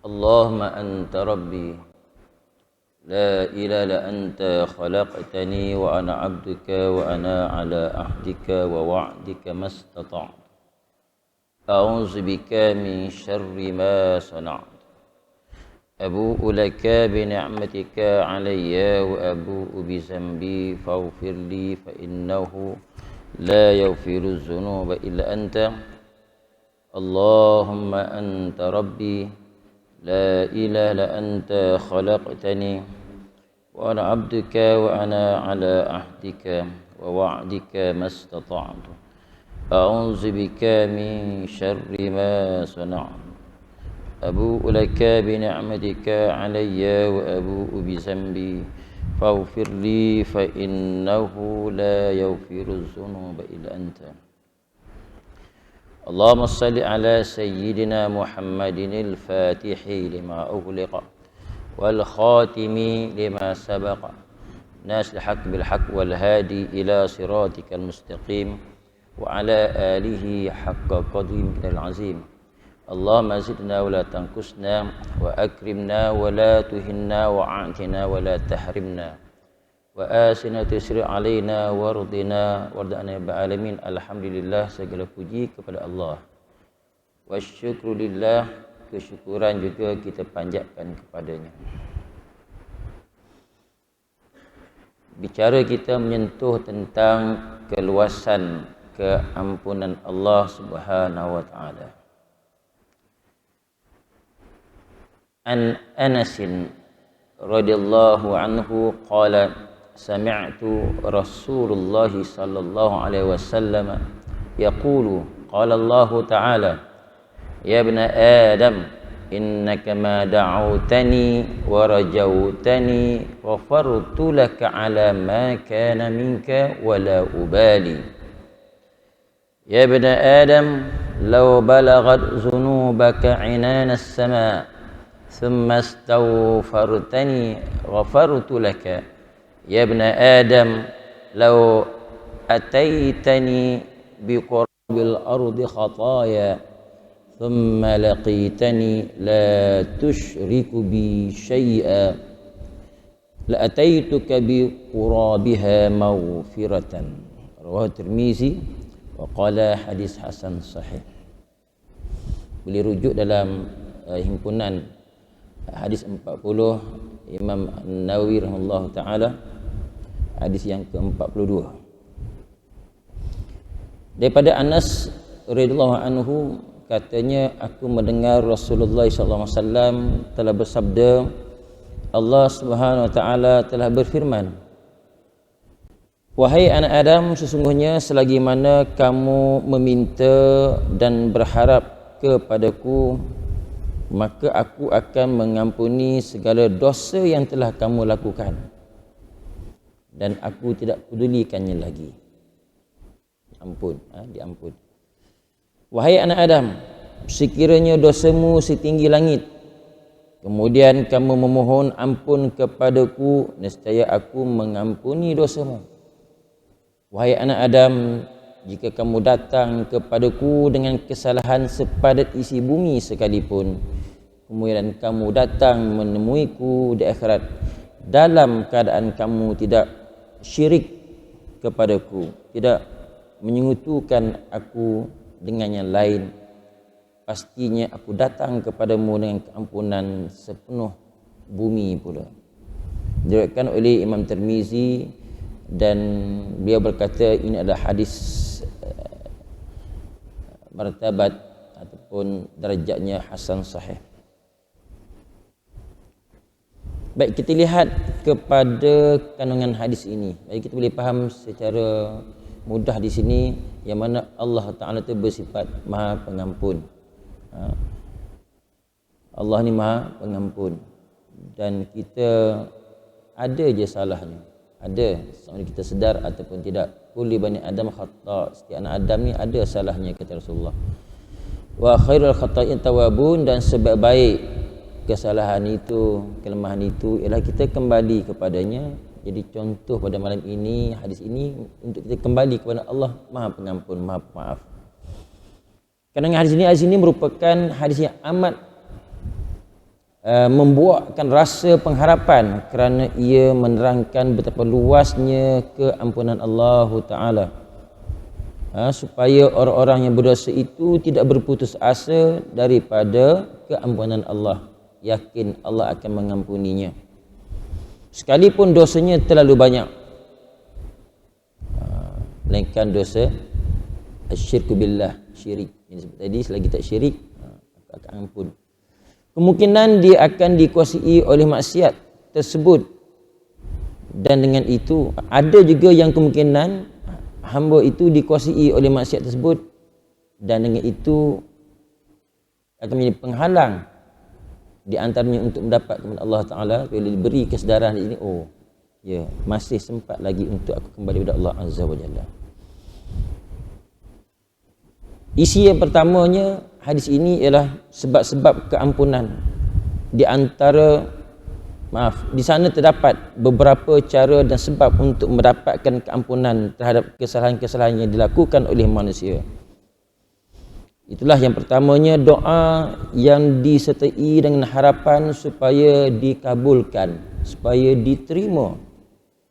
اللهم أنت ربي لا إله إلا أنت خلقتني وأنا عبدك وأنا على عهدك ووعدك ما استطعت أعوذ بك من شر ما صنعت أبوء لك بنعمتك علي وأبوء بذنبي فاغفر لي فإنه لا يغفر الذنوب إلا أنت اللهم أنت ربي لا إله إلا أنت خلقتني وأنا عبدك وأنا على عهدك ووعدك ما استطعت أعوذ بك من شر ما صنعت أبوء لك بنعمتك علي وأبوء بذنبي فاغفر لي فإنه لا يغفر الذنوب إلا أنت اللهم صل على سيدنا محمد الفاتح لما أغلق والخاتم لما سبق ناصر الحق بالحق والهادي إلى صراطك المستقيم وعلى آله حق قدره العظيم اللهم زدنا ولا تنقصنا وأكرمنا ولا تهنا وأعطنا ولا تحرمنا وآسنا تسri alaina wardina wardana bil alamin. Alhamdulillah, segala puji kepada Allah. Wasyukrulillah, kesyukuran juga kita panjatkan kepadanya. Bicara kita menyentuh tentang keluasan keampunan Allah Subhanahu wa taala. An Anasin radhiyallahu anhu qala sami'tu Rasulullah sallallahu alaihi wasallam yaqulu qala Allah ta'ala ya ibna Adam innaka ma da'awtani wa rajawtani ghafartu laka ala ma kana minka wa la ubali ya ibna Adam law balaghat dhunubaka 'inana as-sama' thumma astaghfartani ghafartu laka ya ibna Adam law ataitani biqurbil ardi khataya thumma laqitani la tushriku bi syai'a la ataituka biqurabiha maghfiratan. Rawahu Tirmizi wa qala hadis hasan sahih. Boleh rujuk dalam himpunan hadis 40 Imam Nawawi rahimahullah taala, hadis yang ke-42. Daripada Anas radhiyallahu anhu katanya, aku mendengar Rasulullah sallallahu alaihi wasallam telah bersabda, Allah Subhanahu wa taala telah berfirman, wahai anak Adam, sesungguhnya selagi mana kamu meminta dan berharap kepadaku, maka aku akan mengampuni segala dosa yang telah kamu lakukan dan aku tidak pedulikannya lagi. Ampun, diampun. Wahai anak Adam, sekiranya dosamu setinggi langit, kemudian kamu memohon ampun kepadaku, nescaya aku mengampuni dosamu. Wahai anak Adam, jika kamu datang kepadaku dengan kesalahan sepadat isi bumi sekalipun, kemudian kamu datang menemuiku di akhirat dalam keadaan kamu tidak syirik kepadaku, tidak menyekutukan aku dengan yang lain, pastinya aku datang kepadamu dengan keampunan sepenuh bumi pula. Diriwayatkan oleh Imam Tirmizi dan beliau berkata ini adalah hadis martabat ataupun darjatnya hasan sahih. Baik, kita lihat kepada kandungan hadis ini. Baik, kita boleh faham secara mudah di sini yang mana Allah Ta'ala itu bersifat Maha Pengampun. Allah ni Maha Pengampun dan kita ada je salahnya. Ada, sama kita sedar ataupun tidak. Kulli bani Adam khata', setiap anak Adam ni ada salahnya, kata Rasulullah. Wa khairul khata'in tawabun, dan sebaik-baik kesalahan itu, kelemahan itu ialah kita kembali kepadanya. Jadi contoh pada malam ini, hadis ini untuk kita kembali kepada Allah Maha Pengampun, Maha Pemaaf. Kerana hadis ini merupakan hadis yang amat membuahkan rasa pengharapan kerana ia menerangkan betapa luasnya keampunan Allah Ta'ala, supaya orang-orang yang berdosa itu tidak berputus asa daripada keampunan Allah, yakin Allah akan mengampuninya sekalipun dosanya terlalu banyak, melainkan dosa asyirku billah, syirik yang disebut tadi. Selagi tak syirik, akan ampun. Kemungkinan dia akan dikuasai oleh maksiat tersebut, dan dengan itu ada juga yang kemungkinan hamba itu dikuasai oleh maksiat tersebut, dan dengan itu akan menjadi penghalang di antaranya untuk mendapat kepada Allah Ta'ala. Bila diberi kesedaran ini, oh ya, masih sempat lagi untuk aku kembali kepada Allah Azza wa Jalla. Isi yang pertamanya hadis ini ialah sebab-sebab keampunan. Di antara di sana terdapat beberapa cara dan sebab untuk mendapatkan keampunan terhadap kesalahan-kesalahan yang dilakukan oleh manusia. Itulah yang pertamanya, doa yang disertai dengan harapan supaya dikabulkan, supaya diterima.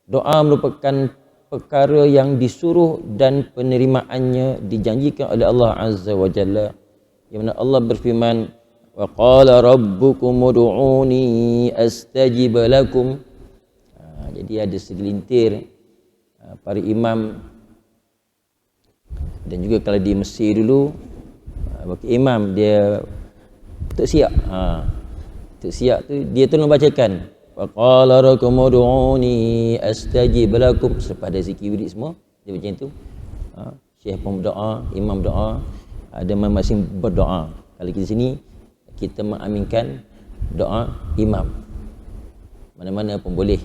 Doa merupakan perkara yang disuruh dan penerimaannya dijanjikan oleh Allah Azza wa Jalla, yang mana Allah berfirman, wa qala rabbukum ud'uni astajib lakum. Jadi ada segelintir para imam, dan juga kalau di Mesir dulu, bagi imam dia Tok Siak, Tok Siak tu dia tolong bacakan wa qala rabbukum ud'uni astajib lakum. Selepas ada zikir wirid semua, dia macam tu. Syekh pun berdoa, imam berdoa, ada masing-masing berdoa. Kalau kita sini, kita mengaminkan doa imam, mana-mana pun boleh,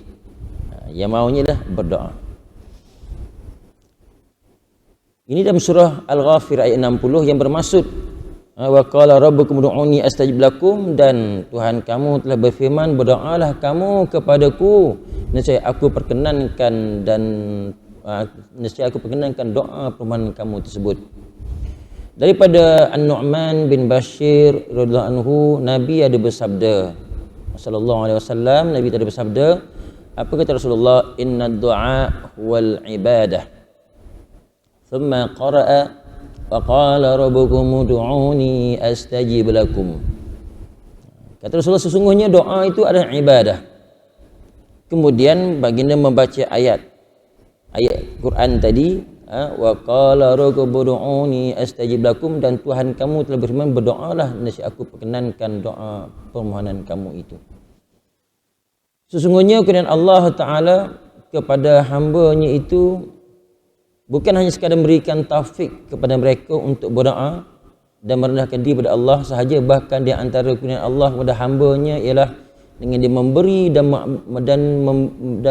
yang maunya dah berdoa. Ini dalam surah Al-Ghafir ayat 60 yang bermaksud wa qala rabbukum ud'uni astajib lakum, dan Tuhan kamu telah berfirman, berdoalah kamu kepadaku, nescaya aku perkenankan doa permohonan kamu tersebut. Daripada An-Nu'man bin Bashir radhiyallahu anhu, Nabi ada bersabda sallallahu alaihi wasallam, Nabi ada bersabda, apa kata Rasulullah, inna du'a wal ibadah. Thumma qara'a wa qala rabbukum ud'uni astajib lakum. Kata Rasulullah, sesungguhnya doa itu adalah ibadah. Kemudian baginda membaca ayat Quran tadi, wa qala rabbukum ud'uni astajib lakum, dan Tuhan kamu telah berfirman, berdoalah nescaya aku perkenankan doa permohonan kamu itu. Sesungguhnya kemudian Allah Ta'ala kepada hamba-Nya itu bukan hanya sekadar memberikan taufik kepada mereka untuk berdoa dan merendahkan diri kepada Allah sahaja, bahkan di antara kurniaan Allah kepada hamba-Nya ialah dengan dia memberi dan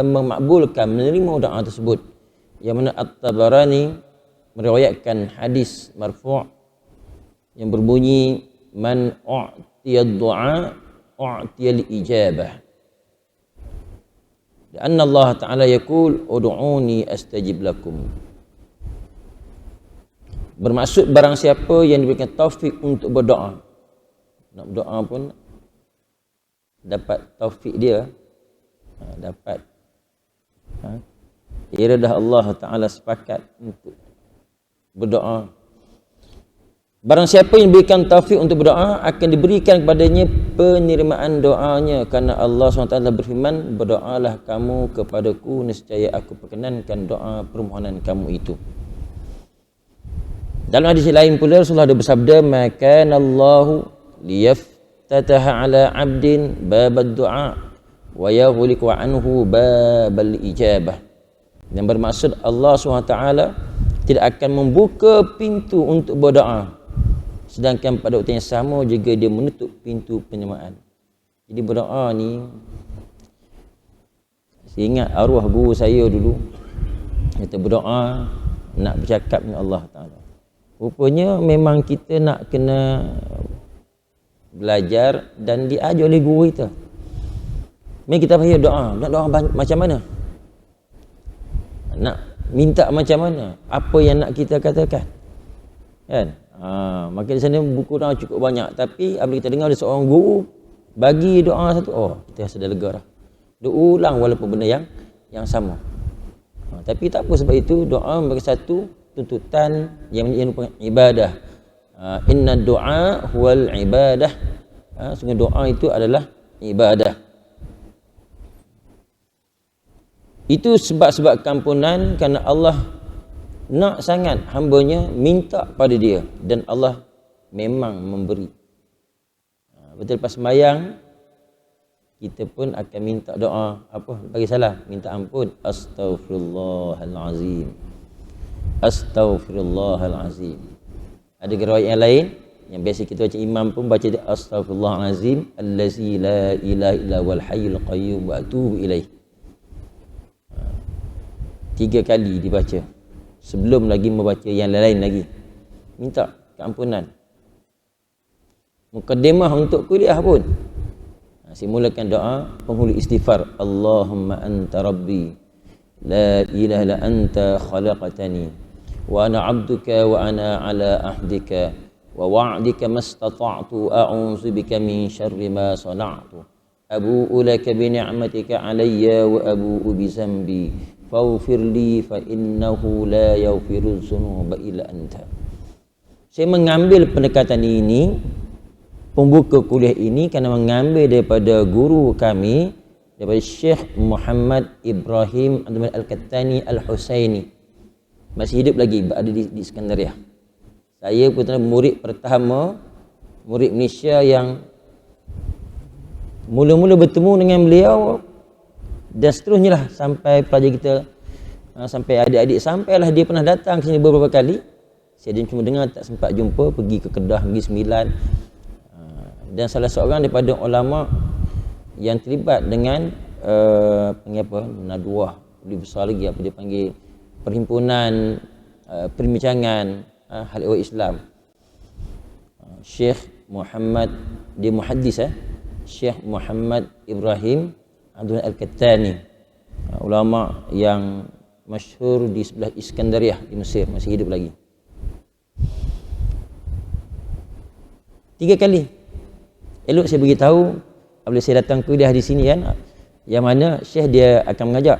memakbulkan, menerima doa tersebut. Yang mana At-Tabarani meriwayatkan hadis marfu' yang berbunyi, man u'tiyad du'a u'tiyal ijabah. Dan Allah Ta'ala yaqul ud'uni astajib lakum. Bermaksud barang siapa yang diberikan taufik untuk berdoa, nak berdoa pun dapat taufik dia, dapat iradah Allah Ta'ala sepakat untuk berdoa. Barang siapa yang diberikan taufik untuk berdoa, akan diberikan kepadanya penerimaan doanya, kerana Allah SWT berfirman, berdoalah kamu kepadaku, nescaya aku perkenankan doa permohonan kamu itu. Dalam hadis lain pula Rasulullah ada bersabda, maka Allahu liyaftataha ala 'abdin babad du'a wa yaghliqu anhu babal ijabah. Yang bermaksud Allah SWT tidak akan membuka pintu untuk berdoa, sedangkan pada waktu yang sama juga dia menutup pintu penerimaan. Jadi berdoa ni, saya ingat arwah guru saya dulu, kita berdoa nak bercakap dengan Allah Ta'ala. Rupanya memang kita nak kena belajar dan diajar oleh guru kita. Mari kita payah doa. Nak doa macam mana? Nak minta macam mana? Apa yang nak kita katakan? Kan? Maka di sana buku doa cukup banyak. Tapi apabila kita dengar ada seorang guru bagi doa satu, kita rasa dah lega dah. Dia ulang walaupun benda yang sama. Tapi tak apa, sebab itu doa memberi satu tuntutan yang merupakan ibadah. Inna doa huwal ibadah. Sungguh doa itu adalah ibadah. Itu sebab-sebab kampunan kerana Allah nak sangat hambanya minta pada dia, dan Allah memang memberi. Betul, pas sembahyang kita pun akan minta doa apa bagi salah, minta ampun, astaghfirullahalazim, astaghfirullahalazim. Ada riwayat yang lain yang biasa kita baca, imam pun baca dia astaghfirullahalazim allazi la ilaha illa huwal hayyul qayyum wa atubu ilaih. 3 kali dibaca sebelum lagi membaca yang lain lagi, minta keampunan. Mukaddimah untuk kuliah pun simulakan doa penghulu istighfar, Allahumma anta rabbi la ilaha illa anta khalaqtani wa ana 'abduka wa ana 'ala ahdika wa wa'dika mastata'tu a'udzu bika min syarri ma sana'tu abu'u laka bi ni'matika 'alayya wa abu'u bi zambi faghfir li fa innahu la yaghfiru dzunuba illa anta. Saya mengambil pendekatan ini, pembuka kuliah ini, kerana mengambil daripada guru kami, daripada Syekh Muhammad Ibrahim Al-Kattani Al-Husaini. Masih hidup lagi, berada di Iskandariah. Saya pun murid pertama, murid Malaysia yang mula-mula bertemu dengan beliau, dan seterusnya lah sampai pelajar kita, sampai adik-adik, sampailah dia pernah datang ke sini beberapa kali. Saya cuma dengar, tak sempat jumpa, pergi ke Kedah Negeri Sembilan. Dan salah seorang daripada ulama yang terlibat dengan Nadwah, lebih besar lagi, apa dia panggil, perhimpunan perbincangan hal ehwal Islam. Syekh Muhammad, dia muhaddis, Syekh Muhammad Ibrahim Al-Kattani, ulama yang masyhur di sebelah Iskandariah di Mesir, masih hidup lagi. 3 kali elok saya beritahu apabila saya datang kuliah di sini kan, yang mana Syekh dia akan mengajak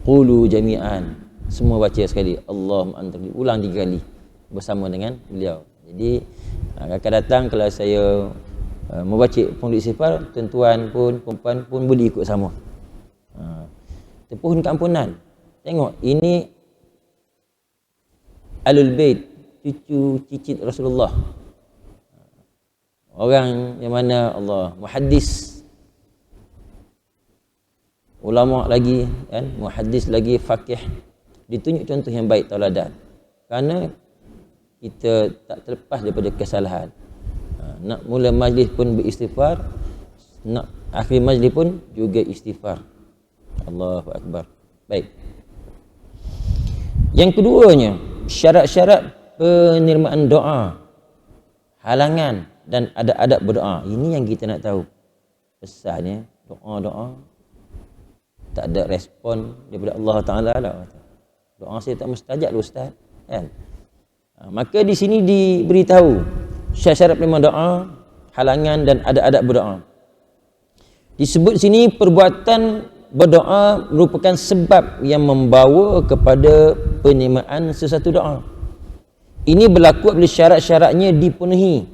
qulu jami'an, semua baca sekali, Allahumma anta, ulang 3 kali bersama dengan beliau. Jadi akan datang kalau saya membaca penghulu istighfar, tuan-tuan pun, perempuan pun boleh ikut sama. Tepuhun keampunan. Tengok, ini Alul Bait, cucu cicit Rasulullah. Orang yang mana Allah muhaddis, ulama lagi kan, muhaddis lagi, faqih, ditunjuk contoh yang baik, tauladan. Kerana kita tak terlepas daripada kesalahan. Nak mula majlis pun beristighfar, nak akhir majlis pun juga istighfar. Allahu akbar. Baik. Yang keduanya, syarat-syarat penerimaan doa, halangan dan adab-adab berdoa. Ini yang kita nak tahu. Pesannya, doa-doa tak ada respon daripada Allah Ta'ala lah. Doa saya tak mustajab lah Ustaz, kan? Maka di sini diberitahu syarat penerimaan doa, halangan dan adab-adab berdoa. Disebut sini perbuatan berdoa merupakan sebab yang membawa kepada penerimaan sesuatu doa. Ini berlaku apabila syarat-syaratnya dipenuhi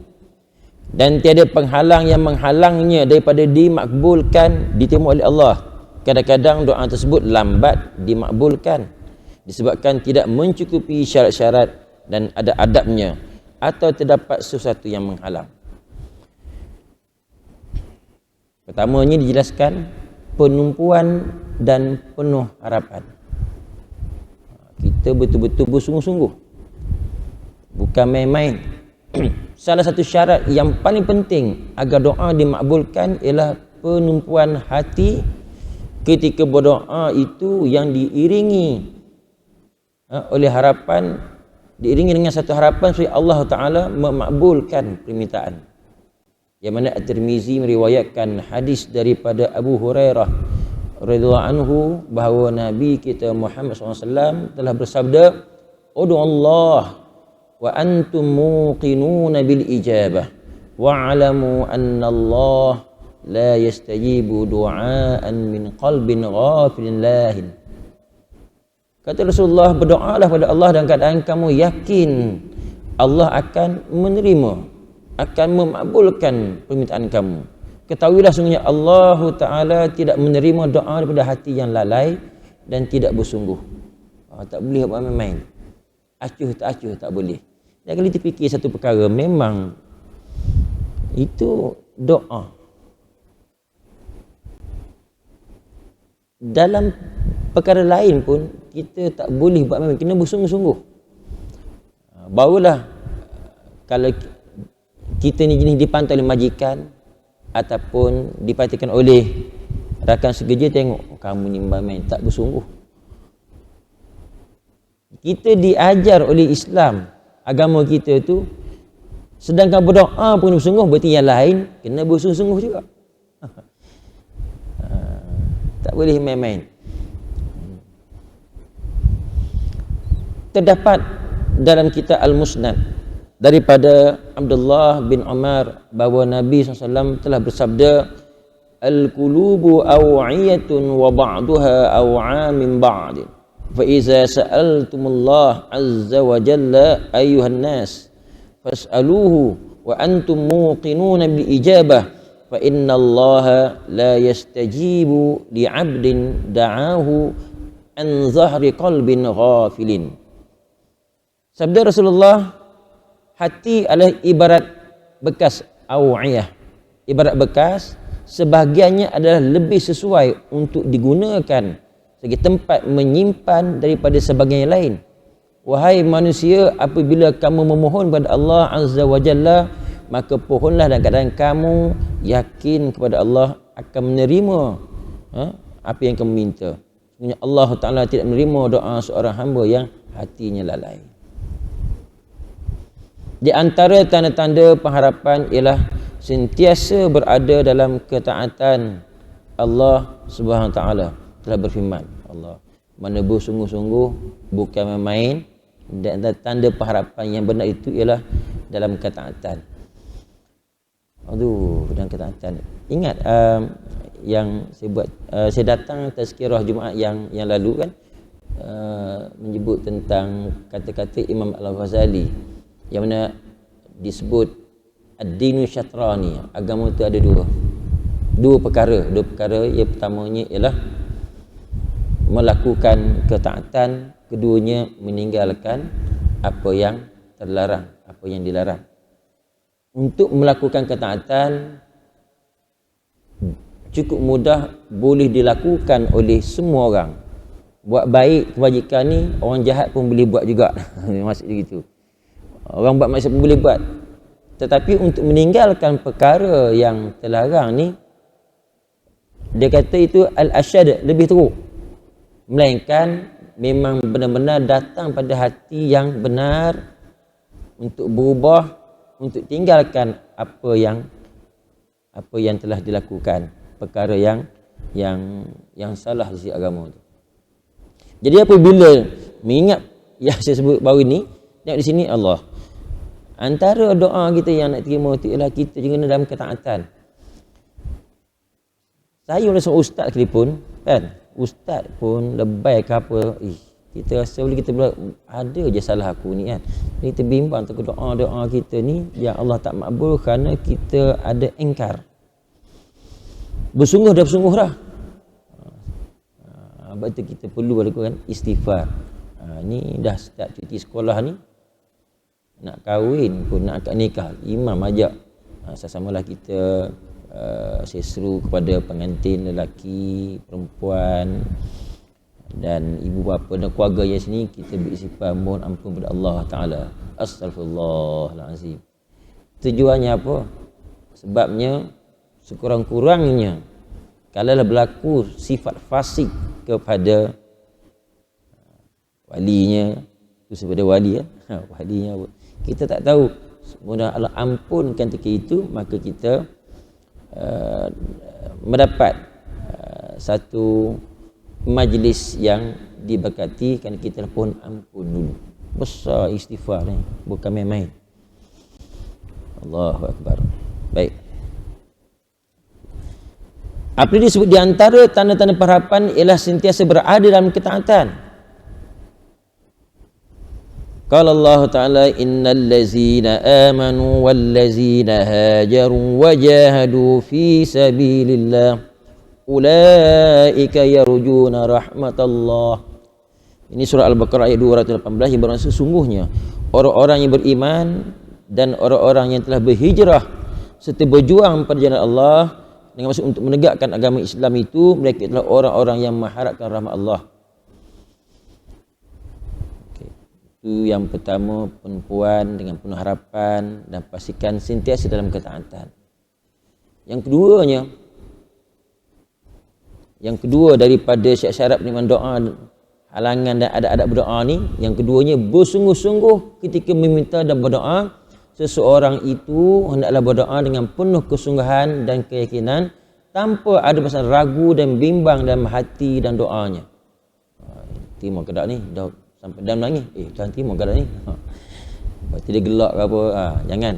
dan tiada penghalang yang menghalangnya daripada dimakbulkan, diterima oleh Allah. Kadang-kadang doa tersebut lambat dimakbulkan disebabkan tidak mencukupi syarat-syarat dan adab-adabnya, atau terdapat sesuatu yang menghalang. Pertamanya dijelaskan penumpuan dan penuh harapan. Kita betul-betul bersungguh-sungguh, bukan main-main. Salah satu syarat yang paling penting agar doa dimakbulkan ialah penumpuan hati ketika berdoa itu yang diiringi oleh harapan, diiringi dengan satu harapan supaya Allah Ta'ala memakbulkan permintaan. Yang mana At-Tirmizi meriwayatkan hadis daripada Abu Hurairah radhiyallahu anhu bahawa Nabi kita Muhammad SAW telah bersabda, "Ud'u Allah wa antum muqinuna bil ijabah wa 'alamu anna Allah la yastajibu du'aan min qalbin ghafilin lahin. Kata Rasulullah, berdoalah pada Allah dalam keadaan kamu yakin Allah akan menerima, akan memakbulkan permintaan kamu. Ketahuilah sungguhnya Allah Ta'ala tidak menerima doa daripada hati yang lalai dan tidak bersungguh. Tak boleh buat main-main. Acuh tak acuh tak boleh. Dan kalau kita fikir satu perkara, memang itu doa. Dalam perkara lain pun kita tak boleh buat main-main, kena bersungguh-sungguh. Barulah kalau kita ni jenis dipantau oleh majikan ataupun diperhatikan oleh rakan sekerja, tengok kamu ni main tak bersungguh. Kita diajar oleh Islam, agama kita tu, sedangkan berdoa pun bersungguh, berarti yang lain kena bersungguh-sungguh juga. Tak boleh main-main. Terdapat dalam kitab Al-Musnad daripada Abdullah bin Umar bahawa Nabi SAW telah bersabda, al-qulubu aw'iyatun wa ba'duha aw'a min ba'd, fa iza sa'altumullah azza wa jalla ayyuhan nas fas'aluhu wa antum muqinuna bil ijabah, fa inna allaha la yastajibu li 'abdin da'ahu an zahri qalbin ghafilin. Sabda Rasulullah, hati adalah ibarat bekas aw'iyah. Ibarat bekas, sebahagiannya adalah lebih sesuai untuk digunakan sebagai tempat menyimpan daripada sebahagian yang lain. Wahai manusia, apabila kamu memohon kepada Allah Azza wa Jalla, maka pohonlah dalam keadaan kamu yakin kepada Allah akan menerima apa yang kamu minta. Sebenarnya Allah Ta'ala tidak menerima doa seorang hamba yang hatinya lalai. Di antara tanda-tanda pengharapan ialah sentiasa berada dalam ketaatan. Allah Subhanahu Taala telah berfirman, Allah mana bersungguh-sungguh, bukan main-main, dan tanda pengharapan yang benar itu ialah dalam ketaatan. Aduh, dalam ketaatan. Ingat yang saya buat, saya datang tazkirah Jumaat yang lalu kan, menyebut tentang kata-kata Imam Al-Ghazali yang mana disebut ad-dinu syatrani, agama itu ada dua perkara. Yang pertamanya ialah melakukan ketaatan, keduanya meninggalkan apa yang terlarang, apa yang dilarang. Untuk melakukan ketaatan cukup mudah, boleh dilakukan oleh semua orang. Buat baik kebajikan ni, orang jahat pun boleh buat juga. Maksud begitu. Orang buat maksiat pun boleh buat. Tetapi untuk meninggalkan perkara yang terlarang ni, dia kata itu al-asyad, lebih teruk. Melainkan memang benar-benar datang pada hati yang benar untuk berubah, untuk tinggalkan apa yang telah dilakukan, perkara yang salah di sisi agama tu. Jadi apabila mengingat yang saya sebut baru ini, tengok di sini Allah, antara doa kita yang nak terima itu ialah kita juga dalam ketaatan. Saya rasa ustaz sekalipun kan, ustaz pun lebay ke apa, kita rasa boleh kita ada je salah aku ni kan. Kita bimbang tentang doa-doa kita ni yang Allah tak makbul kerana kita ada engkar. Bersungguh dah bersungguh dah. Sebab itu kita perlu lakukan istighfar. Ni dah start cuti sekolah ni, nak kahwin pun, nak akad nikah, imam ajak, sesamalah kita saya seru kepada pengantin lelaki, perempuan dan ibu bapa dan keluarga yang sini, kita beristighfar, mohon ampun kepada Allah Ta'ala. Astaghfirullahalazim. Tujuannya apa? Sebabnya sekurang-kurangnya kalau berlaku sifat fasik kepada walinya, itu sebagai wali walinya apa? Kita tak tahu. Mudah Allah ampunkan ketika itu, maka kita mendapat satu majlis yang diberkati, kan kita pun ampun dulu. Besar istighfar ni, bukan main-main. Allahu Akbar. Baik. Apa yang disebut di antara tanda-tanda pengharapan ialah sentiasa berada dalam ketaatan. Qala Allah Ta'ala innal ladzina amanu wal ladzina hajaru wa jahadu fi sabilillah ulaika yarjuna rahmatallah. Ini surah Al-Baqarah ayat 218 yang bermaksud sesungguhnya orang-orang yang beriman dan orang-orang yang telah berhijrah serta berjuang pada jalan Allah dengan maksud untuk menegakkan agama Islam itu, mereka adalah orang-orang yang mengharapkan rahmat Allah. Itu yang pertama, perempuan dengan penuh harapan dan pastikan sentiasa dalam ketaatan. Yang kedua daripada syarat penerimaan doa, halangan dan adab-adab berdoa ni, yang keduanya bersungguh-sungguh ketika meminta dan berdoa. Seseorang itu hendaklah berdoa dengan penuh kesungguhan dan keyakinan tanpa ada perasaan ragu dan bimbang dalam hati dan doanya. Terima kedak ni, dah sampai dalam nangis, jangan terima kedak ni. Lepas dia gelak ke apa, jangan.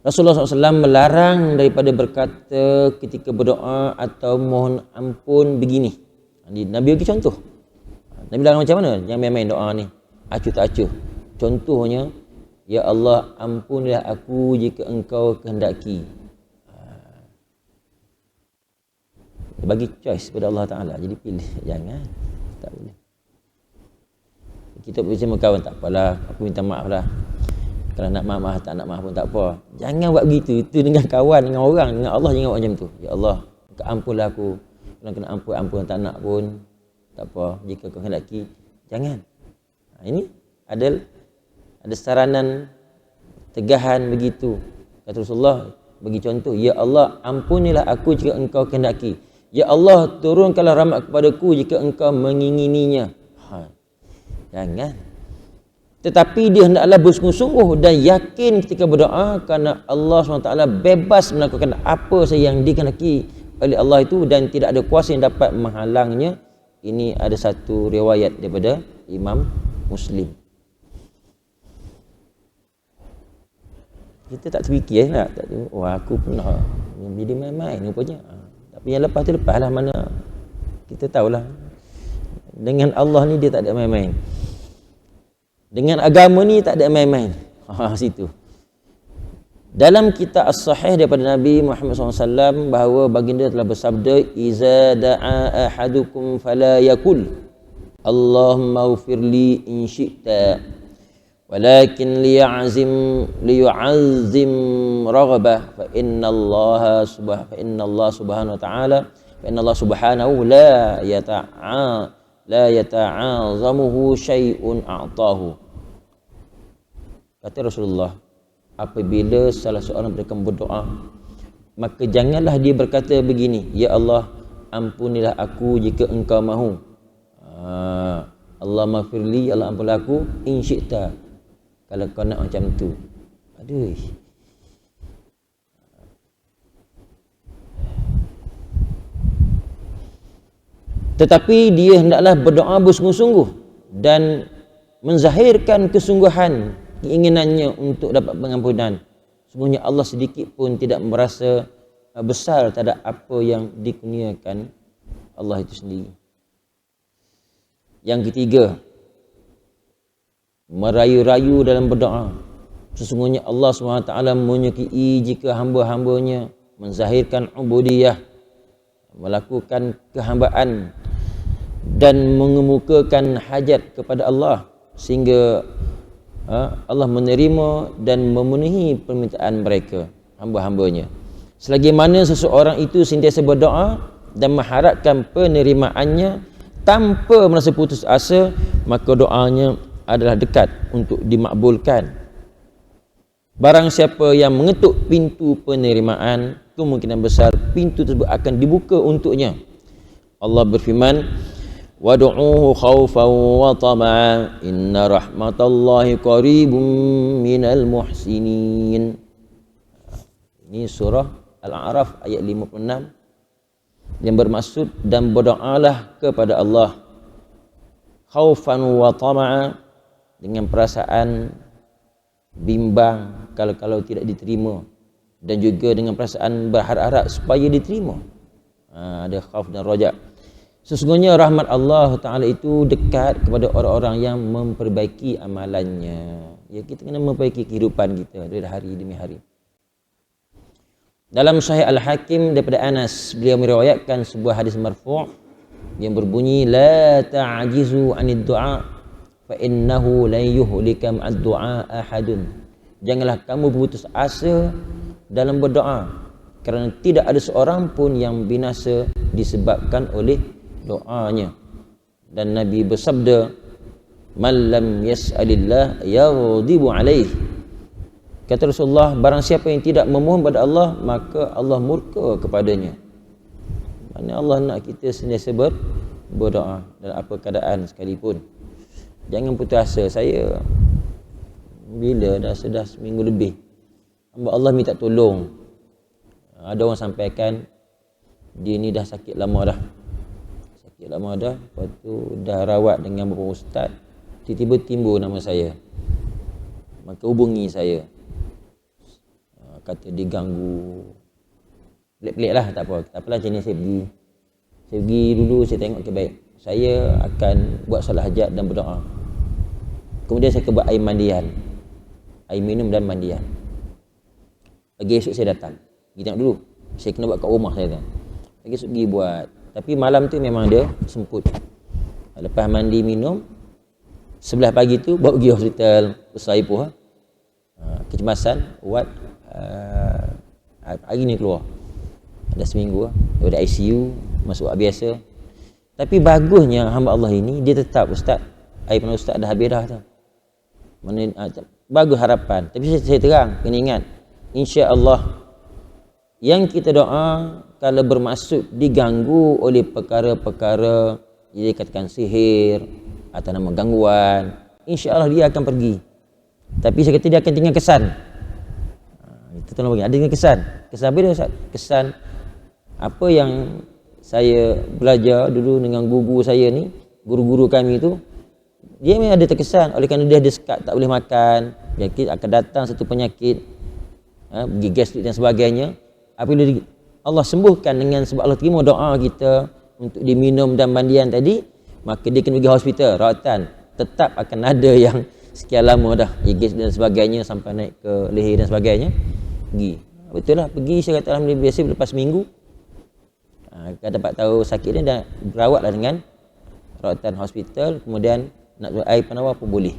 Rasulullah SAW melarang daripada berkata ketika berdoa atau mohon ampun begini. Nabi bagi contoh. Nabi larang macam mana? Jangan main-main doa ni, acuh tak acuh. Contohnya, ya Allah, ampunilah aku jika engkau kehendaki. Bagi choice pada Allah Ta'ala, jadi pilih. Jangan, tak boleh. Kita bersama kawan, tak apalah, aku minta maaf lah. Kalau nak maaf, tak nak maaf pun tak apa. Jangan buat begitu. Itu dengan kawan, dengan orang, dengan Allah jangan buat macam tu. Ya Allah, ampunlah aku. Kalau kena ampun tak nak pun tak apa. Jika kau kehendaki, jangan. Ini ada saranan tegahan begitu. Kata Rasulullah bagi contoh, ya Allah, ampunilah aku jika engkau kehendaki. Ya Allah, turunkanlah rahmat kepadaku jika engkau mengingininya. Jangan. Tetapi dia hendaklah bersungguh-sungguh dan yakin ketika berdoa, kerana Allah SWT bebas melakukan apa saja yang dikehendaki oleh Allah itu dan tidak ada kuasa yang dapat menghalangnya. Ini ada satu riwayat daripada Imam Muslim. Kita tak terfikir nak, aku pernah jadi main-main rupanya. Tapi yang lepaslah mana kita tahulah. Dengan Allah ni dia tak ada main-main. Dengan agama ni tak ada main-main. Situ. Dalam kitab As-Sahih daripada Nabi Muhammad SAW bahawa baginda telah bersabda, "Iza da'a ahadukum fala yakul Allahumma ighfirli in syi'ta walakin liyu'azzim raghbah fa inna Allah subhanahu la yata'azamuhu syai'un a'tahu." Kata Rasulullah, apabila salah seorang mereka berdoa, maka janganlah dia berkata begini, ya Allah, ampunilah aku jika engkau mahu. Allah maghfirli, Allah ampunilah aku in syi'ta, kalau kau nak macam tu. Aduh. Tetapi dia hendaklah berdoa bersungguh-sungguh dan menzahirkan kesungguhan keinginannya untuk dapat pengampunan. Sebenarnya Allah sedikit pun tidak merasa besar terhadap apa yang dikurniakan Allah itu sendiri. Yang ketiga, merayu-rayu dalam berdoa. Sesungguhnya Allah SWT menyukai jika hamba-hambanya menzahirkan ubudiyah, melakukan kehambaan dan mengemukakan hajat kepada Allah sehingga Allah menerima dan memenuhi permintaan mereka, hamba-hambanya. Selagi mana seseorang itu sentiasa berdoa dan mengharapkan penerimaannya tanpa merasa putus asa, maka doanya adalah dekat untuk dimakbulkan. Barang siapa yang mengetuk pintu penerimaan, kemungkinan besar pintu tersebut akan dibuka untuknya. Allah berfirman, "Wad'uuhu khaufan wa tama'an, inna rahmatallahi qaribun minal muhsinin." Ini surah Al-A'raf ayat 56 yang bermaksud, dan berdoalah kepada Allah khaufan wa tama'an, dengan perasaan bimbang kalau tidak diterima, dan juga dengan perasaan berharap-harap supaya diterima. Ada khauf dan raja. Sesungguhnya rahmat Allah Ta'ala itu dekat kepada orang-orang yang memperbaiki amalannya. Ya, kita kena memperbaiki kehidupan kita dari hari demi hari. Dalam Sahih Al-Hakim daripada Anas, beliau meriwayatkan sebuah hadis marfu' yang berbunyi, la ta'jizu 'anid du'a fa innahu la yuhlika ma'ad du'a ahadun. Janganlah kamu berputus asa dalam berdoa, kerana tidak ada seorang pun yang binasa disebabkan oleh doanya. Dan Nabi bersabda, man lam yas'alillah yaghdibu alaih. Kata Rasulullah, barang siapa yang tidak memohon pada Allah, maka Allah murka kepadanya. Maksudnya Allah nak kita sentiasa berdoa dalam apa keadaan sekalipun. Jangan putus asa. Saya bila dah seminggu lebih, hamba Allah minta tolong. Ada orang sampaikan dia ni dah sakit lama dah. Lepas tu dah rawat dengan beberapa ustaz. Tiba-tiba timbul nama saya. Maka hubungi saya. Kata diganggu. Pelik-pelik lah, tak apalah macam ni saya pergi dulu, saya tengok baik. Saya akan buat solat hajat dan berdoa. Kemudian saya buat air mandian. Air minum dan mandian. Pagi esok saya datang. Pergi tengok dulu. Saya kena buat kat rumah saya kan. Pagi esok pergi buat. Tapi malam tu memang dia semput. Lepas mandi minum, sebelah pagi tu bawa pergi hospital besar Ipoh. Kecemasan, ubat. Hari ni keluar. Ada seminggu daripada ICU, masuk biasa. Tapi bagusnya hamba Allah ini, dia tetap ustaz. Air pernah ustaz dah habis dah tu. Mana bagus harapan. Tapi saya terang, kena ingat, insya-Allah yang kita doa kalau bermaksud diganggu oleh perkara-perkara yang dikatakan sihir atau nama gangguan, insya-Allah dia akan pergi. Tapi saya kata dia akan tinggal kesan. Kita tolong bagi. Ada dengan kesan. Kesan apa dia Ustaz? Kesan apa yang saya belajar dulu dengan guru saya ni, guru-guru kami tu, dia memang ada terkesan oleh kerana dia ada sekat, tak boleh makan, penyakit akan datang satu penyakit, pergi gastrik dan sebagainya. Apabila Allah sembuhkan dengan sebab Allah terima doa kita untuk diminum dan mandian tadi, maka dia kena pergi hospital, rawatan. Tetap akan ada yang sekian lama dah, gigit dan sebagainya sampai naik ke leher dan sebagainya. Pergi. Betul lah, pergi saya kata alhamdulillah biasa lepas seminggu. Kan dapat tahu sakit dia, dan berawatlah dengan rawatan hospital, kemudian nak buat air penawar pun boleh.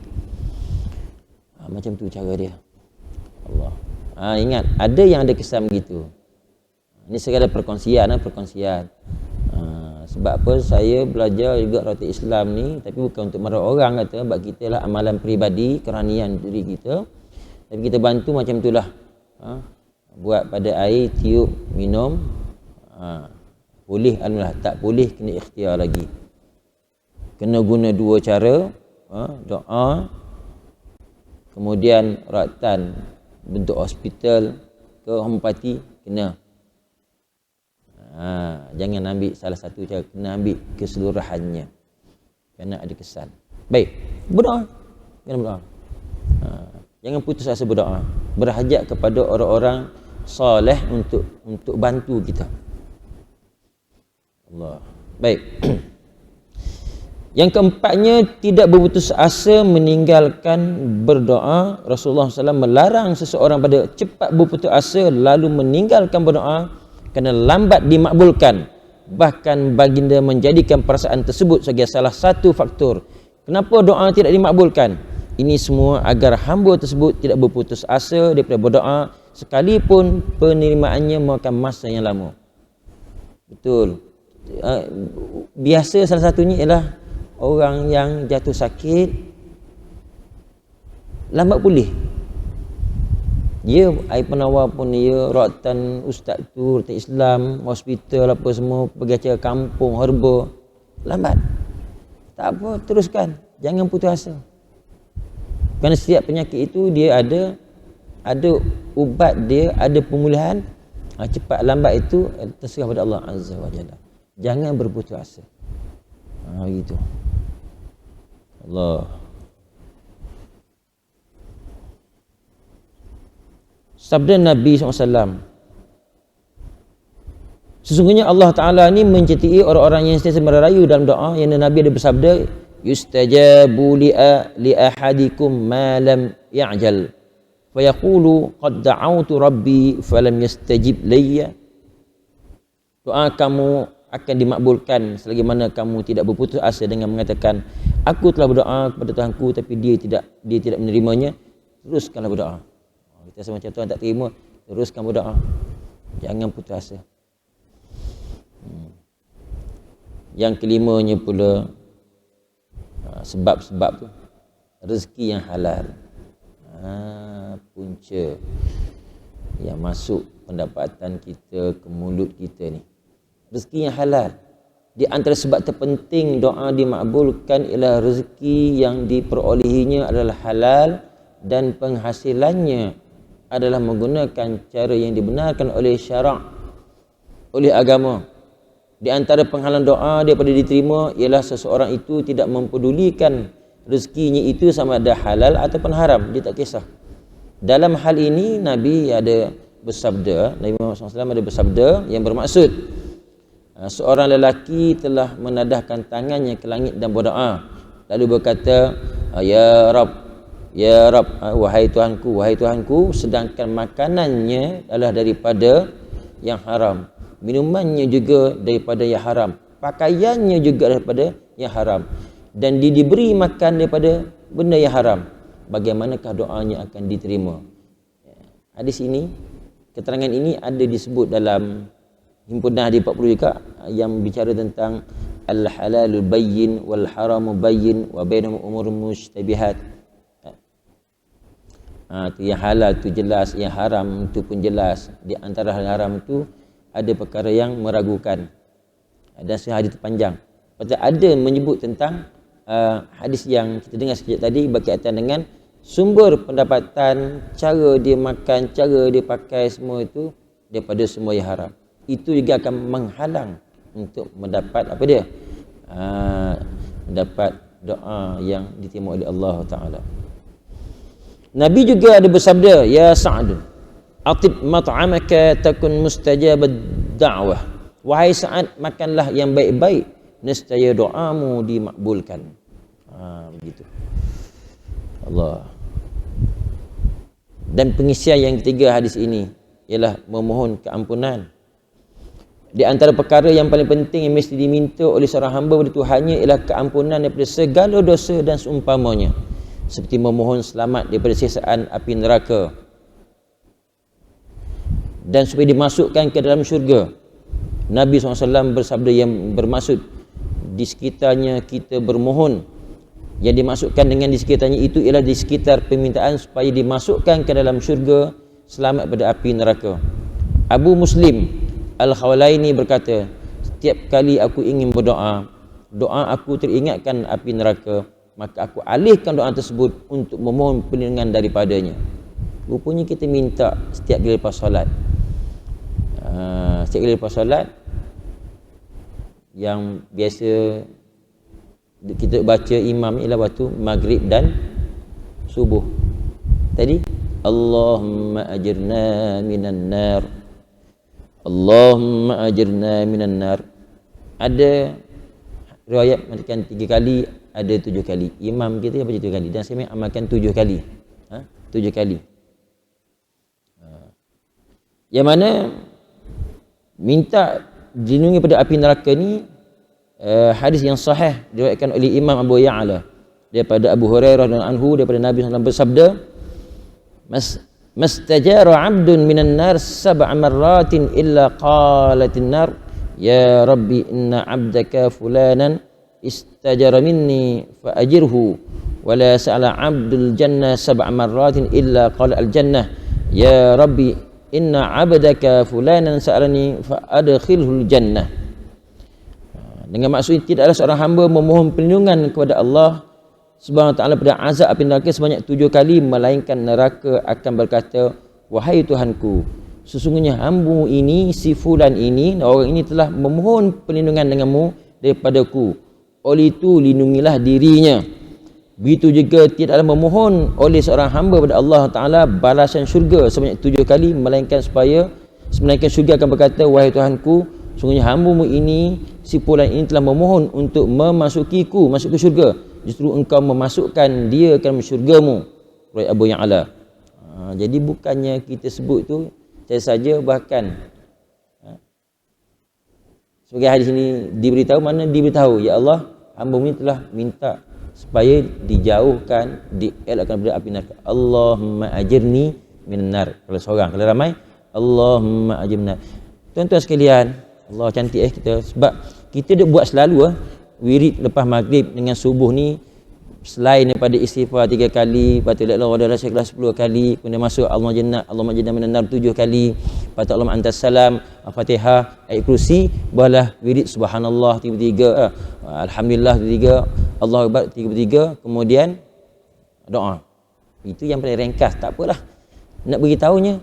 Macam tu cara dia. Allah. Ingat, ada yang ada kesan begitu. Ini sekadar perkongsian. Sebab apa saya belajar juga rawatan Islam ni, tapi bukan untuk merawat orang kata, sebab kita lah amalan peribadi, keranian diri kita. Tapi kita bantu macam itulah. Buat pada air, tiup, minum. Boleh alhamdulillah, tak boleh kena ikhtiar lagi. Kena guna dua cara, doa, kemudian rawatan bentuk hospital ke homeopati, kena. Jangan ambil salah satu cara, kena ambil keseluruhannya, kerana ada kesan. Baik, berdoa, kena berdoa. Jangan putus asa berdoa, berhajat kepada orang-orang soleh untuk bantu kita. Allah. Baik. Yang keempatnya, tidak berputus asa meninggalkan berdoa. Rasulullah SAW melarang seseorang pada cepat berputus asa lalu meninggalkan berdoa kerana lambat dimakbulkan. Bahkan baginda menjadikan perasaan tersebut sebagai salah satu faktor kenapa doa tidak dimakbulkan. Ini semua agar hamba tersebut tidak berputus asa daripada berdoa sekalipun penerimaannya memakan masa yang lama. Betul. Biasa salah satunya ialah orang yang jatuh sakit lambat pulih. Dia air penawar pun dia, rawatan ustaz tu, rawatan Islam, hospital apa semua, pergi acara kampung, herba, lambat. Tak apa, teruskan. Jangan putus asa. Kerana setiap penyakit itu dia ada ubat dia, ada pemulihan. Cepat lambat itu terserah pada Allah Azza wa Jalla. Jangan berputus asa. Begitu. Allah. Sabda Nabi SAW, Sesungguhnya Allah Ta'ala ni mencetai orang-orang yang sentiasa merayu dalam doa, yang Nabi ada bersabda, yustajabu li ahadikum ma lam ya'jal fa yaqulu qad da'awtu rabbi falam yastajib layya. Doa kamu akan dimakbulkan selagi mana kamu tidak berputus asa dengan mengatakan, aku telah berdoa kepada Tuhanku tapi dia tidak menerimanya. Teruskanlah berdoa. Kita rasa macam Tuhan tak terima, teruskan berdoa, jangan putus asa. Yang kelimanya pula, sebab-sebab tu, rezeki yang halal. Punca yang masuk pendapatan kita ke mulut kita ni, rezeki yang halal. Di antara sebab terpenting doa dimakbulkan ialah rezeki yang diperolehinya adalah halal dan penghasilannya adalah menggunakan cara yang dibenarkan oleh syarak, oleh agama. Di antara penghalang doa daripada diterima ialah seseorang itu tidak mempedulikan rezekinya itu sama ada halal ataupun haram, dia tak kisah. Dalam hal ini Nabi ada bersabda, Nabi Muhammad SAW ada bersabda yang bermaksud, seorang lelaki telah menadahkan tangannya ke langit dan berdoa, lalu berkata, ya Rab, wahai Tuhanku, sedangkan makanannya adalah daripada yang haram, minumannya juga daripada yang haram, pakaiannya juga daripada yang haram, dan dia diberi makan daripada benda yang haram, bagaimanakah doanya akan diterima? Hadis ini, keterangan ini ada disebut dalam himpunan hadis 40 juga, yang bicara tentang al-halalul bayyin wal haramu bayyin wa bainahum umurun mushtabihat. Yang halal tu jelas, yang haram tu pun jelas. Di antara hal haram tu ada perkara yang meragukan, dan hadis panjang. Lepas ada menyebut tentang hadis yang kita dengar sekejap tadi berkaitan dengan sumber pendapatan, cara dia makan, cara dia pakai, semua itu daripada semua yang haram. Itu juga akan menghalang untuk mendapat apa dia? Mendapat doa yang diterima oleh Allah Ta'ala. Nabi juga ada bersabda, ya Sa'd, atib mat'amaka takun mustajabad da'wah. Wahai Sa'ad, makanlah yang baik-baik, nescaya doamu dimakbulkan. Begitu. Allah. Dan pengisian yang ketiga hadis ini ialah memohon keampunan. Di antara perkara yang paling penting yang mesti diminta oleh seorang hamba pada Tuhannya ialah keampunan daripada segala dosa dan seumpamanya, seperti memohon selamat daripada siksaan api neraka dan supaya dimasukkan ke dalam syurga. Nabi SAW bersabda yang bermaksud di sekitarnya kita bermohon, yang dimasukkan dengan di sekitarnya itu ialah di sekitar permintaan supaya dimasukkan ke dalam syurga, selamat pada api neraka. Abu Muslim Al-Khawlaini berkata, setiap kali aku ingin berdoa, doa aku teringatkan api neraka, maka aku alihkan doa tersebut untuk memohon perlindungan daripadanya. Rupanya kita minta setiap kali lepas solat. Setiap kali lepas solat, yang biasa kita baca imam ialah waktu maghrib dan subuh. Tadi, Allahumma ajirna minan nar, Allahumma ajirna minan nar. Ada riwayat mengatakan 3 kali, ada 7 kali. Imam kita baca 7 kali, dan saya amalkan 7 kali. 7 kali. Yang mana minta dilindungi pada api neraka ni, hadis yang sahih diriwayatkan oleh Imam Abu Ya'la daripada Abu Hurairah dan anhu, daripada Nabi SAW bersabda, mastajara 'abdun minan nar 7 marratin illa qalatin nar ya rabbi inna 'abdaka fulanan istajara minni fa ajirhu, wa la sa'ala 'abdul jannah 7 marratin illa qala al jannah ya rabbi inna 'abdaka fulanan sa'alani fa adkhilhul jannah. Dengan maksud tidaklah seorang hamba memohon perlindungan kepada Allah Subhanahu wa ta'ala pada azab api neraka sebanyak 7 kali, melainkan neraka akan berkata, wahai Tuhanku, sesungguhnya hamba ini, si fulan ini, orang ini telah memohon perlindungan denganmu daripadaku, oleh itu lindungilah dirinya. Begitu juga tidaklah memohon oleh seorang hamba kepada Allah Ta'ala balasan syurga sebanyak 7 kali, melainkan syurga akan berkata, wahai Tuhanku, sungguhnya hamba-Mu ini, si fulan ini telah memohon untuk memasukiku, masuk ke syurga. Justru engkau memasukkan dia ke dalam syurga-Mu. Riwayat Abu Ya'la. Jadi bukannya kita sebut tu saja, bahkan sebagai hadis ini diberitahu, mana diberitahu, ya Allah, hamba-Mu ini telah minta supaya dijauhkan, dielakkan daripada api neraka. Allahumma ajirni minan nar. Kalau seorang, kalau ramai, Allahumma ajirna. Tuan-tuan sekalian, Allah cantik kita, sebab kita dah buat selalu wirid lepas maghrib dengan subuh ni, selain daripada istighfar 3 kali, lepas tu la ilaha illallah syaikhlah 10 kali, kemudian masuk Allahumma jannah minan nar 7 kali, lepas tu Allahumma antas salam, Al-Fatihah, ayat kursi, bahalah wirid subhanallah 33, alhamdulillah 33, Allahu akbar 33, kemudian doa. Itu yang paling ringkas, tak apalah. Nak beritahunya,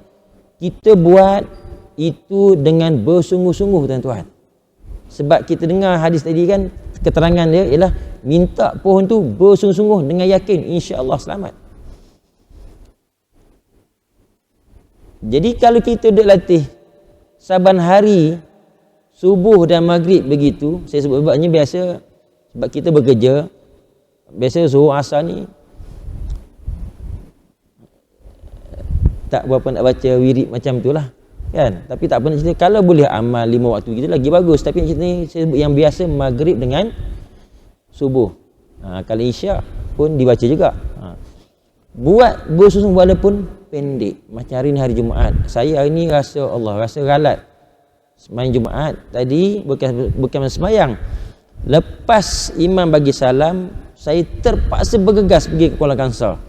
kita buat itu dengan bersungguh-sungguh, tuan-tuan. Sebab kita dengar hadis tadi kan, keterangan dia ialah minta pohon tu bersungguh-sungguh dengan yakin, insya-Allah selamat. Jadi kalau kita duk latih saban hari subuh dan maghrib begitu, saya sebut sebabnya biasa, sebab kita bekerja, biasa zuhur asar ni tak berapa nak baca wirid macam tu lah kan. Tapi tak apa nak cerita, kalau boleh amal 5 waktu gitu lagi bagus. Tapi ni saya sebut yang biasa maghrib dengan subuh. Kalau isyak pun dibaca juga. Buat bersungguh walaupun pendek. Macam hari ni hari Jumaat, saya hari ni rasa galat semain Jumaat tadi, bukan semayang. Lepas imam bagi salam, saya terpaksa bergegas pergi ke Kuala Kangsar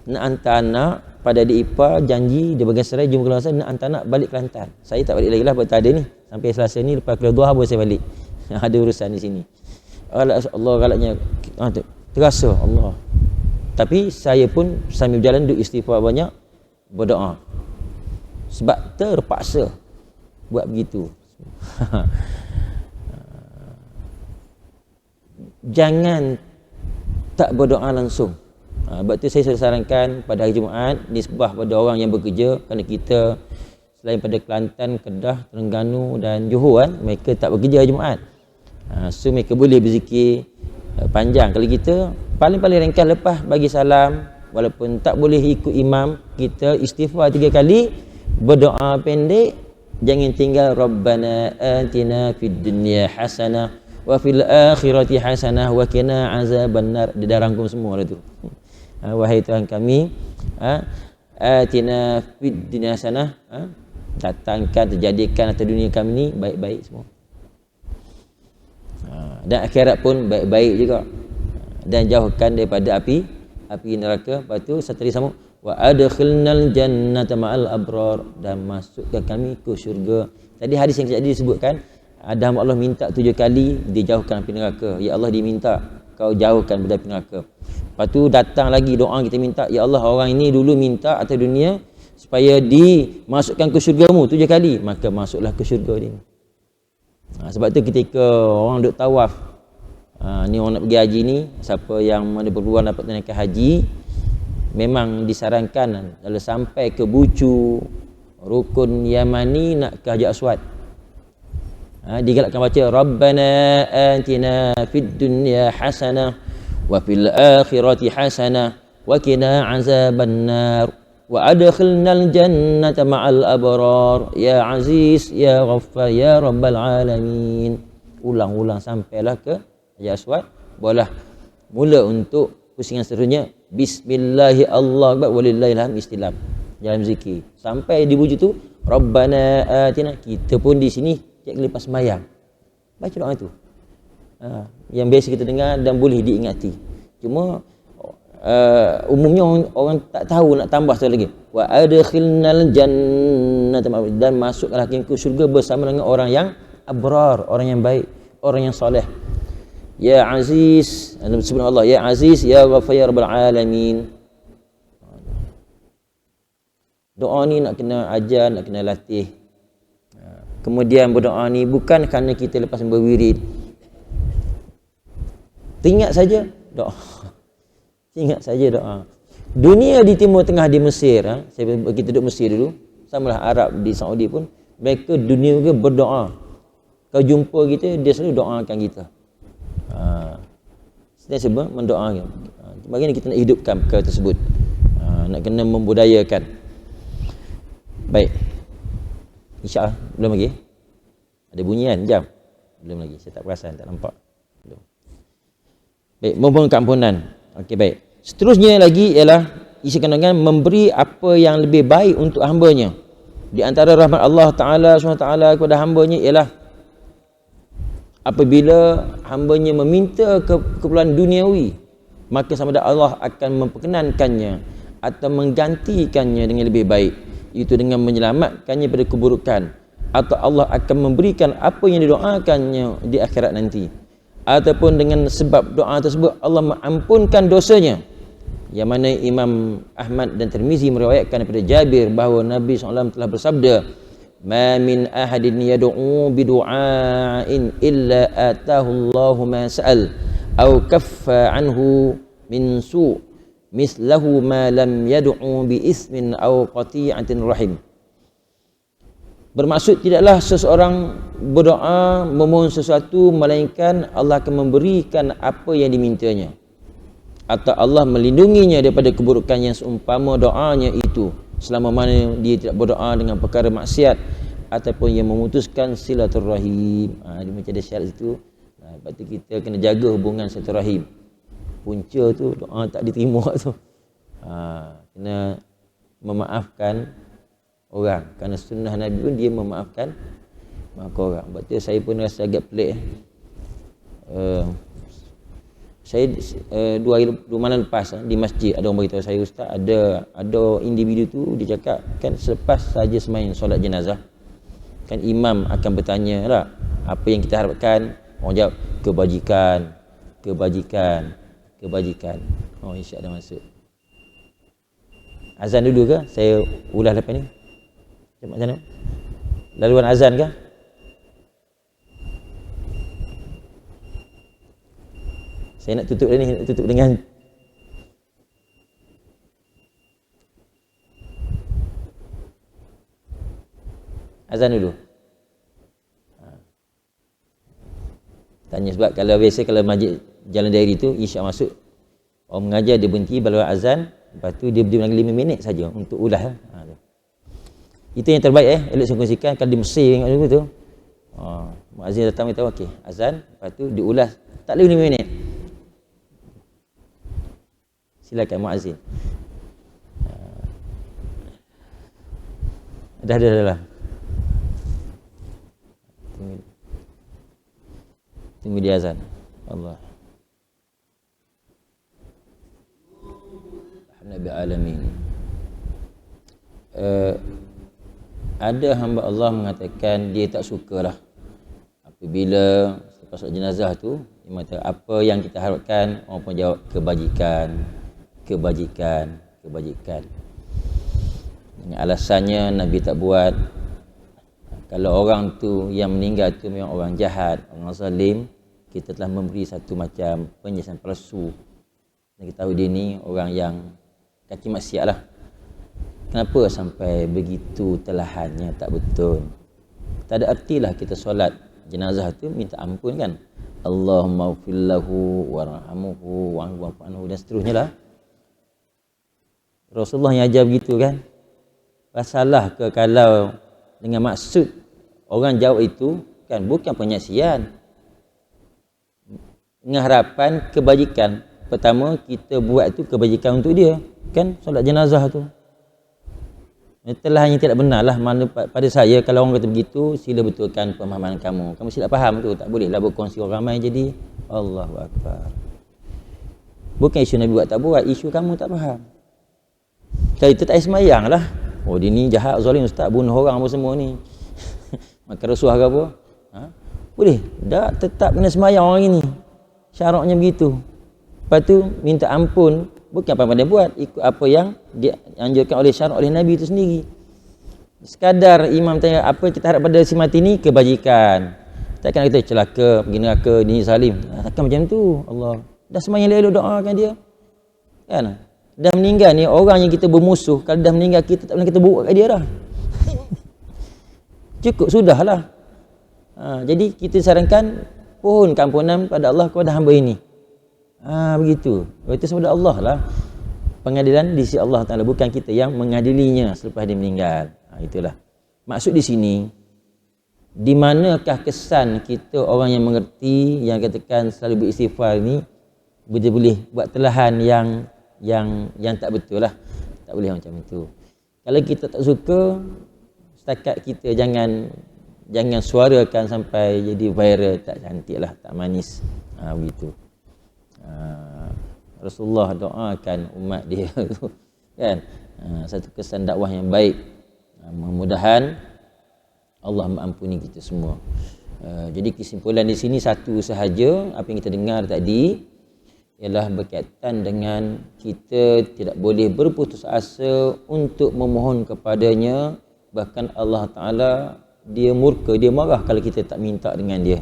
nak hantar anak pada adik ipar, janji dia bagi serai jumpa Kuala Kangsar, nak hantar anak balik Kelantan. Saya tak balik lagi lah, tak ada ni sampai Selasa ni, lepas keluar duha baru saya balik. Ada urusan di sini. Allah galaknya terasa Allah. Tapi saya pun sambil berjalan duk istighfar banyak, berdoa. Sebab terpaksa buat begitu. Jangan tak berdoa langsung. Sebab tu saya sarankan pada hari Jumaat, nisbah pada orang yang bekerja, kerana kita selain pada Kelantan, Kedah, Terengganu dan Johor mereka tak bekerja hari Jumaat. So mereka boleh berzikir panjang. Kalau kita paling ringkas lepas bagi salam, walaupun tak boleh ikut imam, kita istighfar 3 kali, berdoa pendek, jangan tinggal Rabbana atina fid dunya hasanah wa fil akhirati hasanah wa qina azabannar. Dia dah rangkum semua dah tu. Wahai Tuhan kami, atina fid dunya hasanah, datangkan, terjadikan atas dunia kami ni baik-baik semua. Dan akhirat pun baik-baik juga, dan jauhkan daripada api neraka. Lepas tu satu lagi sama, wa adkhilnal jannata ma'al abrar, dan masukkan kami ke syurga. Tadi hadis yang tadi disebutkan, ada hamba Allah minta 7 kali dijauhkan api neraka. Ya Allah, diminta kau jauhkan dari api neraka. Lepas tu datang lagi doa kita minta, ya Allah, orang ini dulu minta atas dunia supaya dimasukkan ke syurga-Mu 7 kali, maka masuklah ke syurga dia. Sebab tu ketika orang duk tawaf, ni orang nak pergi haji ni, siapa yang ada peluang dapat tunaikan haji, memang disarankan kalau sampai ke Bucu, rukun Yamani, nak ke Hajar Aswad, digalakkan baca Rabbana atina fid dunya hasanah wa fil akhirati hasanah wa qina azabannar wa adkhilnal jannata ma'al abrar ya aziz ya ghaffar ya rabbal alamin. Ulang-ulang sampailah ke Hajar Aswad, boleh mula untuk pusingan seterusnya bismillahi Allah akbar walillahil hamd istilam dalam zikir sampai di wujud tu Rabbana atina. Kita pun di sini cek lepas sembahyang baca doa tu, yang biasa kita dengar dan boleh diingati. Cuma umumnya orang tak tahu, nak tambah sekali lagi, wa adkhilnal jannata, dan masukkanlah ke syurga bersama dengan orang yang abrar, orang yang baik, orang yang soleh. Ya Aziz, subhanallah, ya Aziz ya Ghaffar ya Rabbal Alamin. Doa ni nak kena ajar, nak kena latih. Kemudian berdoa ni bukan kerana kita lepas berwirid, ingat saja doa. Ingat saja doa. Dunia di Timur Tengah, di Mesir, kita duduk Mesir dulu, samalah Arab di Saudi pun, mereka dunia juga berdoa. Kau jumpa kita, dia selalu doakan kita. Sentiasa mendoakan. Bagaimana kita nak hidupkan perkara tersebut? Nak kena membudayakan. Baik. InsyaAllah. Belum lagi? Ada bunyi kan? Jam? Belum lagi. Saya tak perasan, tak nampak. Belum. Baik. Mohon keampunan. Okey, baik. Seterusnya lagi ialah isi kandungan memberi apa yang lebih baik untuk hambanya. Di antara rahmat Allah Ta'ala SWT kepada hambanya ialah apabila hambanya meminta keperluan duniawi, maka sama ada Allah akan memperkenankannya atau menggantikannya dengan lebih baik, iaitu dengan menyelamatkannya pada keburukan, atau Allah akan memberikan apa yang didoakannya di akhirat nanti, ataupun dengan sebab doa tersebut Allah mengampunkan dosanya. Yang mana Imam Ahmad dan Tirmizi meriwayatkan daripada Jabir bahawa Nabi SAW telah bersabda, "Ma min ahadin yad'u bi du'ain illa atahu Allahu ma sa'al aw kaffa anhu min su' mislahu ma lam yad'u bi ismin aw qati'atin rahim." Bermaksud tidaklah seseorang berdoa memohon sesuatu melainkan Allah akan memberikan apa yang dimintanya, atau Allah melindunginya daripada keburukan yang seumpama doanya itu, selama mana dia tidak berdoa dengan perkara maksiat ataupun yang memutuskan silaturahim. Dia macam ada syarat itu. Lepas tu kita kena jaga hubungan silaturahim. Punca tu doa tak diterima tu. Kena memaafkan orang, kerana sunnah Nabi pun dia memaafkan orang. Sebab tu saya pun rasa agak pelik. Saya dua malam lepas di masjid ada orang beritahu saya, ustaz, ada individu tu dia cakap kan selepas saja sembahyang solat jenazah kan imam akan bertanya lah apa yang kita harapkan. Orang jawab kebajikan. Oh, insya Allah masuk. Azan dulu ke? Saya ulas lepas ni. Macam mana? Laluan azan ke? Saya nak tutup ni, nak tutup dengan azan dulu. Tanya sebab kalau biasa kalau masjid Jalan Dairi tu insya masuk, orang mengajar dia berhenti baru azan, lepas tu dia berdiri lagi 5 minit saja untuk ulas. Itu yang terbaik elok saya kongsikan. Kalau di Mesir tengok tu, muazzin datang beritahu okey azan, lepas tu diulas tak lebih 5 minit. Silakan muazzin. Dah. Tunggu dia azan. Allah. Nabi alamin. Ada hamba Allah mengatakan dia tak sukalah apabila selepas solat jenazah tu dia mengatakan apa yang kita harapkan, orang pun jawab kebajikan. Dengan alasannya Nabi tak buat. Kalau orang tu yang meninggal tu memang orang jahat, orang zalim, kita telah memberi satu macam penjelasan palsu. Dan kita tahu dia ni orang yang kaki maksiat lah. Kenapa sampai begitu telahannya? Tak betul. Tak ada artilah kita solat jenazah tu minta ampun kan. Allahumma ufillahu warhamuhu wa'fu anhu dan seterusnya lah. Rasulullah yang ajar begitu kan. Salah ke kalau dengan maksud orang jawab itu kan bukan penyaksian, dengan harapan kebajikan. Pertama kita buat tu kebajikan untuk dia kan, solat jenazah tu. Itulah yang tidak benar lah. Mana pada saya kalau orang kata begitu, sila betulkan pemahaman kamu. Kamu silap faham tu, tak bolehlah berkongsi orang ramai jadi Allahu Akbar. Bukan isu Nabi buat tak buat, isu kamu tak faham. Kalau itu tak semayang lah. Oh dia ni jahat, zalim ustaz, bunuh orang apa semua ni. Maka rasuah ke apa? Boleh? Tak, tetap kena semayang orang ini. Syaratnya begitu. Lepas tu minta ampun, bukan apa yang dia buat, ikut apa yang dianjurkan oleh syarat oleh Nabi itu sendiri. Sekadar imam tanya apa kita harap pada si mati ni, kebajikan. Takkan kita celaka, pergi neraka, dia zalim. Takkan macam tu. Allah. Dah semayang elok doakan dia. Kan? Dah meninggal ni orang yang kita bermusuh, kalau dah meninggal kita tak boleh kita buruk kat dia dah. Cukup sudahlah. Jadi kita sarankan pohon keampunan pada Allah kepada hamba ini. Begitu. Itu sebab Allah lah. Pengadilan di sisi Allah Ta'ala, bukan kita yang mengadilinya selepas dia meninggal. Itulah. Maksud di sini, di manakah kesan kita orang yang mengerti, yang katakan selalu beristighfar ni, dia boleh buat telahan yang tak betul lah. Tak boleh macam itu. Kalau kita tak suka, setakat kita jangan suarakan sampai jadi viral, tak cantik lah, tak manis. Begitu. Rasulullah doakan umat dia tu kan. Satu kesan dakwah yang baik. Mudah-mudahan Allah mengampuni kita semua. Jadi kesimpulan di sini satu sahaja, apa yang kita dengar tadi ialah berkaitan dengan kita tidak boleh berputus asa untuk memohon kepadanya. Bahkan Allah Ta'ala dia murka, dia marah kalau kita tak minta dengan dia.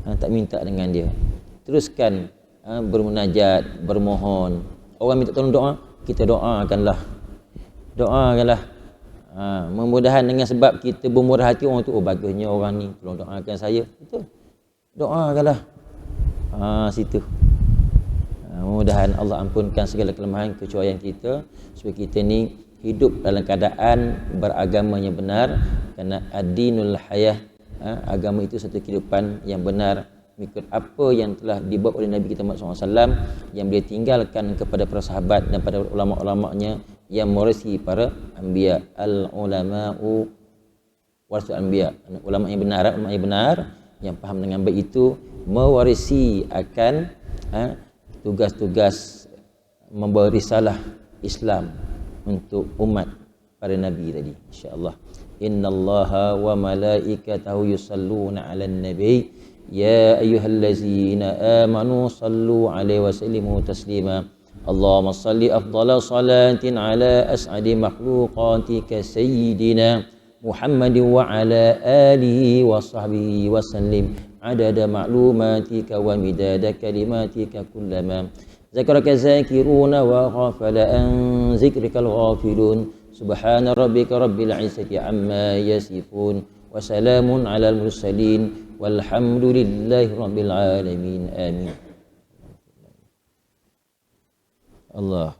Tak minta dengan dia. Teruskan bermunajat, bermohon. Orang minta tolong doa, kita doakanlah. Memudahan dengan sebab kita bermurah hati orang tu, bagusnya orang ni, tolong doakan saya. Betul. Doakanlah. Situ. Mudah-mudahan Allah ampunkan segala kelemahan kecuaian kita, supaya kita ni hidup dalam keadaan beragama yang benar, kerana ad-dinul hayah, agama itu satu kehidupan yang benar mengikut apa yang telah dibawa oleh Nabi kita Muhammad SAW, yang beliau tinggalkan kepada para sahabat dan pada ulama-ulamanya yang mewarisi para anbiya. Al-ulama'u warasul anbiya. Ulama yang benar yang faham dengan baik itu mewarisi akan tugas-tugas membawa risalah Islam untuk umat para nabi tadi, insya-Allah. Innallaha wa malaikatahu yusalluna 'alan nabi ya ayyuhallazina amanu sallu 'alaihi wa sallimu taslima. Allahumma salli afdhala salatin 'ala as'adi makhluqatika sayyidina Muhammadin wa 'ala alihi wa sahbihi wa sallim adada ma'lumatika wa midada kalimatika kullama zakaraka zakiruna wa ghafala an zikrikal ghafilun. Subhana rabbika rabbil izzati amma yasifun wa salamun alal mursalin walhamdulillahi rabbil alamin. Amin. Allah